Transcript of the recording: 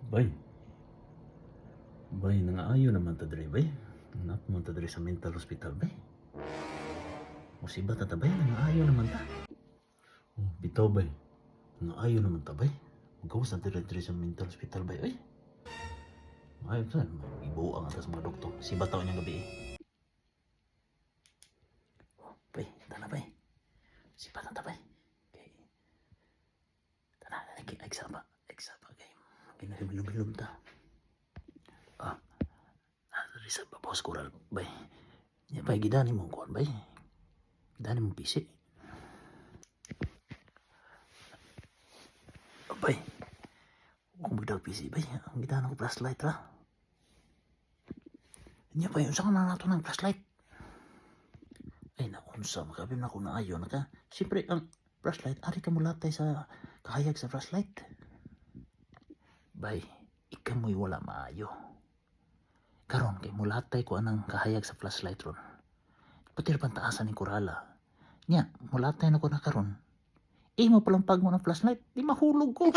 Bay, bay, nangaayo naman ta diri, bay. Nap man ta diri sa mental hospital, bay. Musiba ta bay, nangaayo naman ta. Oh, bitaw, bay. Nangaayo naman ta, bay. Gawas na diri sa mental hospital, bay, ay. Ay, saan? Ibuo ang atas mga doktor. Si bataw niyang gabi, eh. Oh, bay, tana, bay. Si bataw ta, bay. Okay. Tana, nagsaba, kay. Ginahimilom-hilom ta. Ah, dari sa babawas kural, bay. Ya, bay, gidani mong kuhan, bay. Gidani mong pisi. Bay, kung magdaw pisi, bay, ang gidani ko flashlight, ra. Nya, bay, unsa ka na nato ng flashlight? Ay, naunsa, makabim na ko na ayon ka. Siyempre, ang flashlight, ari ka mulatay sa kahayag sa flashlight. Bay, ikamoy wala maayo. Karon kay mulatay ko anang kahayag sa flashlight ron. Pati rin pantaasan ni Kurala. Nya, mulatay na ko na karon. Mo palang pag mo ng flashlight, di mahulog ko.